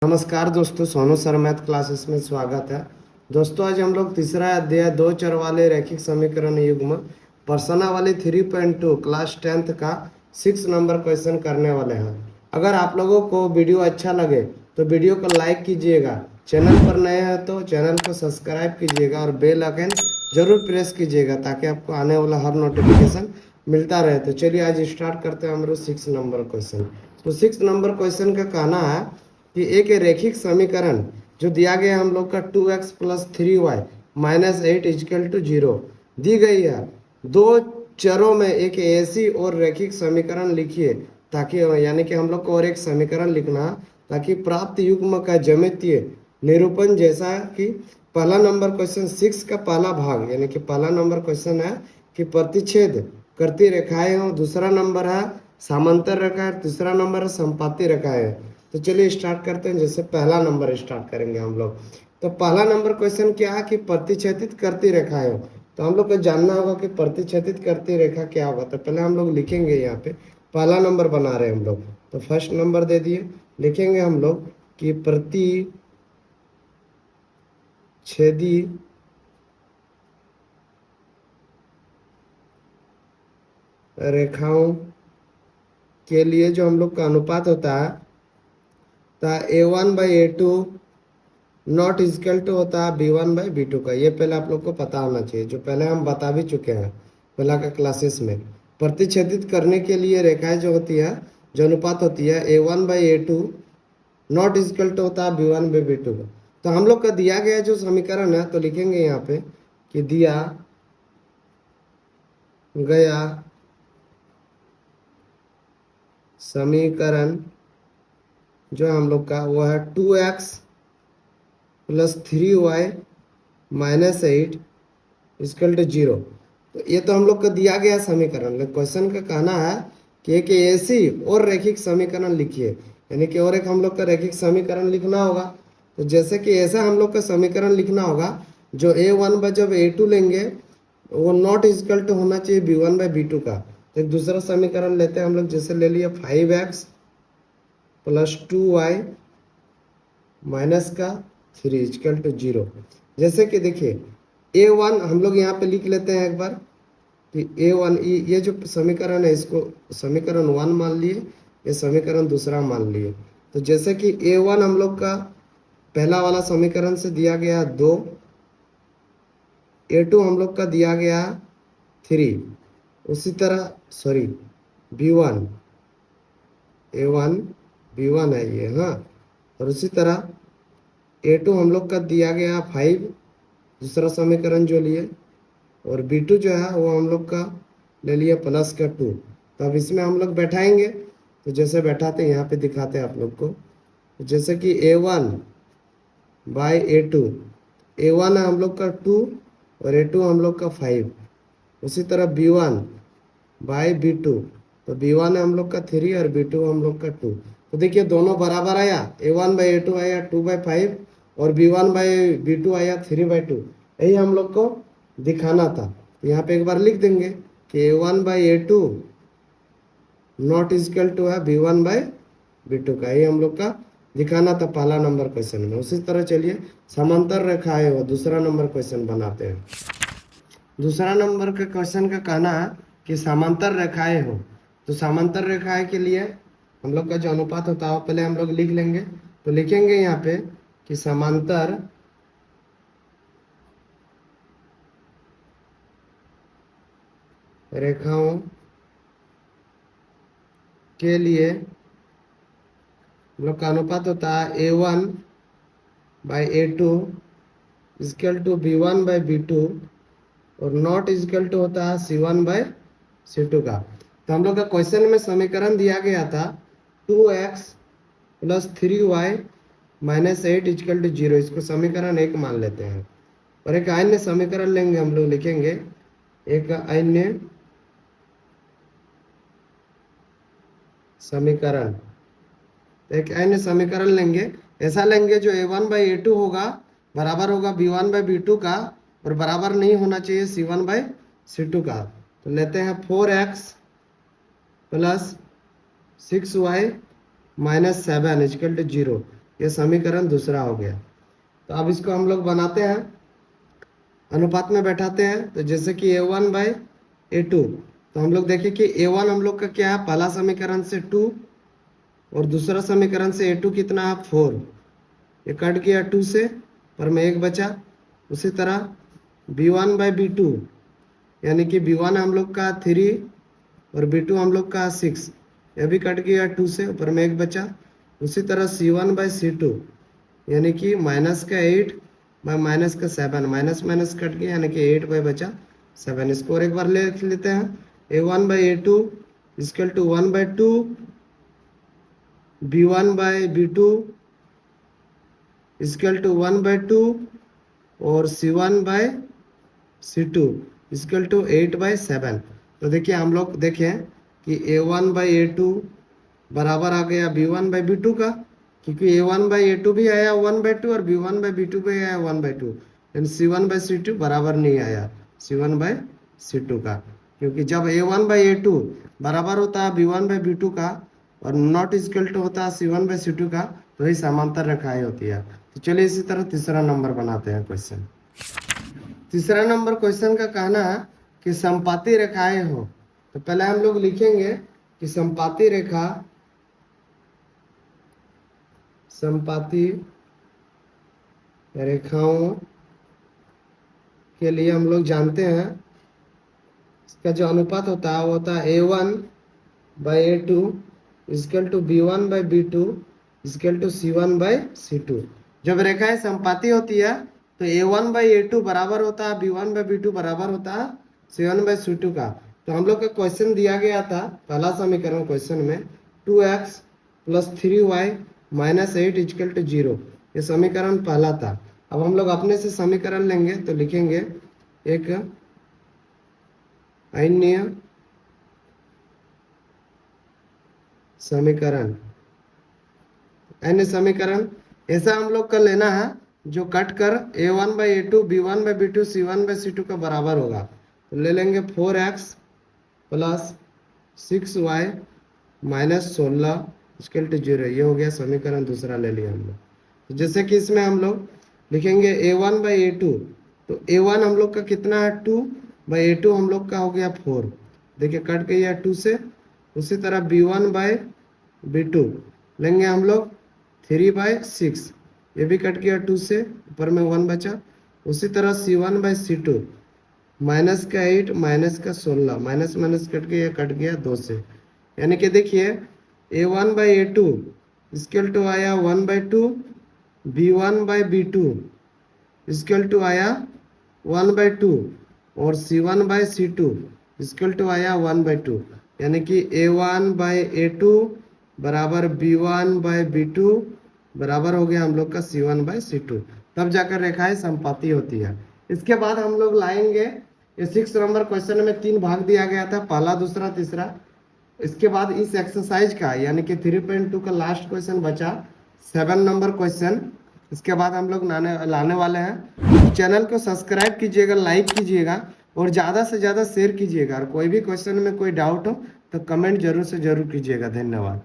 नमस्कार दोस्तों, Sonu sir math classes में स्वागत है। दोस्तों आज हम लोग तीसरा अध्याय दो चर वाले रैखिक समीकरण युग्म प्रश्नावली 3.2 क्लास 10th का 6 नंबर क्वेश्चन करने वाले हैं। अगर आप लोगों को वीडियो अच्छा लगे तो वीडियो को लाइक कीजिएगा, चैनल पर नए हैं तो चैनल को सब्सक्राइब कीजिएगा और बेल आइकन जरूर प्रेस कीजिएगा ताकि आपको आने वाला हर नोटिफिकेशन मिलता रहे। तो चलिए आज स्टार्ट करते हैं हम लोग 6 नंबर क्वेश्चन। तो 6 नंबर क्वेश्चन का कहना है कि एक रेखिक समीकरण जो दिया गया हम लोग का 2x plus 3y minus 8 equal to 0 दी गई है। दो चरों में एक ऐसी और रेखिक समीकरण लिखिए ताकि यानी कि हम लोग को और एक समीकरण लिखना ताकि प्राप्त युग्म का ज्यामितीय निरूपण जैसा कि पहला नंबर क्वेश्चन 6 का पहला भाग यानी कि पहला नंबर क्वेश्चन है कि प्रतिच्छेद करती रेखाएं हो, दूसरा नंबर है समांतर रेखा है, तीसरा नंबर है संपाती रेखाएं है। तो चलिए स्टार्ट करते हैं। जैसे पहला नंबर स्टार्ट करेंगे हम लोग। तो पहला नंबर क्वेश्चन क्या है कि प्रतिच्छेदित करती रेखाएं हो। तो हम लोग को जानना होगा कि प्रतिच्छेदित करती रेखा क्या होगा। तो पहले हम लोग लिखेंगे, यहाँ पे पहला नंबर बना रहे हैं हम लोग, तो फर्स्ट नंबर दे दिए। लिखेंगे हम लोग कि प्रतिच्छेदी रेखाओं के लिए जो हम लोग का अनुपात होता है A1/A2 नॉट इजकल टू होता है B1/B2 का। ये पहले आप लोग को पता होना चाहिए, जो पहले हम बता भी चुके हैं पहला का क्लासेस में। प्रतिच्छेदित करने के लिए रेखाएं जो होती है, जो अनुपात होती है A1/A2 नॉट इजकल टू होता है B1/B2 का। तो हम लोग का दिया गया जो समीकरण है, तो लिखेंगे यहाँ पे कि दिया गया समीकरण जो हम लोग का वो है 2x plus 3y minus 8 equal to 0। तो ये तो हम लोग को दिया गया समीकरण। क्वेश्चन का कहना है कि एक ऐसी और रैखिक समीकरण लिखिए, यानी कि और एक हम लोग का रैखिक समीकरण लिखना होगा। तो जैसे कि ऐसा हम लोग का समीकरण लिखना होगा जो A1 जब A2 लेंगे वो नॉट इजकल टू होना चाहिए B1/B2 का। तो एक दूसरा समीकरण लेते हैं हम लोग। जैसे ले लिया 5x प्लस 2y माइनस का 3 इजकल टू 0। जैसे कि देखिए A1 हम लोग यहाँ पे लिख लेते हैं एक बार कि A1 ये जो समीकरण है इसको समीकरण 1 मान लिए, ये समीकरण दूसरा मान लिए। तो जैसे कि A1 हम लोग का पहला वाला समीकरण से दिया गया 2, A2 हम लोग का दिया गया 3, उसी तरह सॉरी B1 A1 B1 है ये, हाँ। और उसी तरह A2 हम लोग का दिया गया 5, दूसरा समीकरण जो लिए, और B2 जो है वो हम लोग का ले लिया प्लस का 2। तो अब इसमें हम लोग बैठाएंगे। तो जैसे बैठाते यहाँ पे दिखाते हैं आप लोग को। जैसे कि A1/A2, A1 है हम लोग का 2 और A2 हम लोग का 5। उसी तरह B1/B2, तो B1 है हम लोग का 3 और B2 हम लोग का 2। तो देखिए दोनों बराबर आया, A1/A2 आया 2/5 और B1/B2 आया 3/2। यही हम लोग को दिखाना था। तो यहाँ पे एक बार लिख देंगे कि A1/A2 नॉट इजकल टू है B1/B2 का। ये हम लोग का दिखाना था पहला नंबर क्वेश्चन में। उसी तरह चलिए समांतर रेखा है वो दूसरा नंबर क्वेश्चन बनाते हैं। दूसरा नंबर के क्वेश्चन का कहना है कि समांतर रेखाएं हो। तो समांतर रेखाएं के लिए हम लोग का जो अनुपात होता है वो पहले हम लोग लिख लेंगे। तो लिखेंगे यहाँ पे कि समांतर रेखाओं के लिए हम लोग का अनुपात होता है A1/A2 इजकल टू B1/B2 और नॉट इजकल टू होता है C1/C2 का। तो हम लोग का क्वेश्चन में समीकरण दिया गया था 2x plus 3y minus 8 equal to 0। इसको समीकरण 1 मान लेते हैं। और एक अन्य समीकरण लेंगे हम लोग, लिखेंगे एक अन्य समीकरण। एक अन्य समीकरण लेंगे, ऐसा लेंगे जो A1/A2 होगा बराबर होगा B1/B2 का और बराबर नहीं होना चाहिए C1/C2 का। तो लेते हैं 4x plus 6y minus 7 is equal to 0। ये समीकरण दूसरा हो गया। तो अब इसको हम लोग बनाते हैं, अनुपात में बैठाते हैं। तो जैसे कि a1/a2, तो हम लोग देखें कि a1 हम लोग का क्या है, पहला समीकरण से 2 और दूसरा समीकरण से a2 कितना है 4। ये कट गया 2 से, पर में 1 बचा। उसी तरह b1/b2, यानी कि b1 हम लोग का 3 और b2 हम लोग का 6, यह भी कट गया 2 से, ऊपर में 1 बचा। उसी तरह c1/c2, यानी कि माइनस का 8 बाय माइनस का 7, माइनस माइनस कट गया, यानी कि 8 बाय बचा 7। इसको और एक बार लिख लेते हैं, a1/a2 equal to 1/2 b1/b2 equal to 1/2 और c1/c2 इक्वल टू 8/7। तो देखिए हम लोग देखें कि a1/a2 बराबर आ गया b1/b2 का, क्योंकि a1/a2 भी आया 1/2 और b1/b2 भी आया 1/2, लेकिन c1/c2 बराबर नहीं आया c1/c2 का, क्योंकि जब a1/a2 बराबर होता है b1/b2 का और नॉट इक्वल टू होता है c1/c2 का, तो ही समांतर रेखाएं होती है। तो चलिए इसी तरह तीसरा नंबर बनाते हैं क्वेश्चन। तीसरा नंबर क्वेश्चन का कहना है कि समपाती रेखाएं हो। तो पहले हम लोग लिखेंगे कि समपाती रेखाओं के लिए हम लोग जानते हैं, इसका जो अनुपात होता है वो होता है a1/a2 equal to b1/b2 equal to c1/c2। जब रेखाएं समपाती होती है तो a1/a2 बराबर होता है b1/b2 बराबर होता है c1/c2 का। तो हम लोग का क्वेश्चन दिया गया था, पहला समीकरण क्वेश्चन में 2x + 3y - 8 इक्वल टू 0, ये समीकरण पहला था। अब हम लोग अपने से समीकरण लेंगे, तो लिखेंगे एक अन्य समीकरण ऐसा हम लोग का लेना है जो कट कर a1/a2 b1/b2 c1/c2 का बराबर होगा। तो ले लेंगे 4x + 6y - 16 इक्वल टू 0, ये हो गया समीकरण दूसरा ले लिया हम लोग। तो जैसे कि इसमें हम लोग लिखेंगे a1/a2, तो a1 हम लोग का कितना है 2/a2 हम लोग का हो गया 4, देखिए कट गया 2 से। उसी तरह b1/b2 लेंगे हम लोग 3/6, ये भी कट गया 2 से, ऊपर में 1 बचा। उसी तरह c1/c2 माइनस का 8 माइनस का 16, माइनस माइनस कट गया 2 से, यानी कि देखिए a1/a2 इक्वल टू आया 1/2, b1/b2 इक्वल टू आया 1/2 और c1/c2 इक्वल टू आया 1/2, यानी कि a1/a2 बराबर b1/b2 बराबर हो गया हम लोग का c1/c2, तब जाकर रेखाएं समपाती होती है। इसके बाद हम लोग लाएंगे, ये 6 नंबर क्वेश्चन में 3 भाग दिया गया था, पहला दूसरा तीसरा। इसके बाद इस एक्सरसाइज का यानी कि 3.2 का लास्ट क्वेश्चन बचा 7 नंबर क्वेश्चन, इसके बाद हम लोग लाने वाले हैं। चैनल को सब्सक्राइब कीजिएगा, लाइक कीजिएगा और ज़्यादा से ज़्यादा शेयर कीजिएगा। और कोई भी क्वेश्चन में कोई डाउट हो तो कमेंट जरूर से जरूर कीजिएगा। धन्यवाद।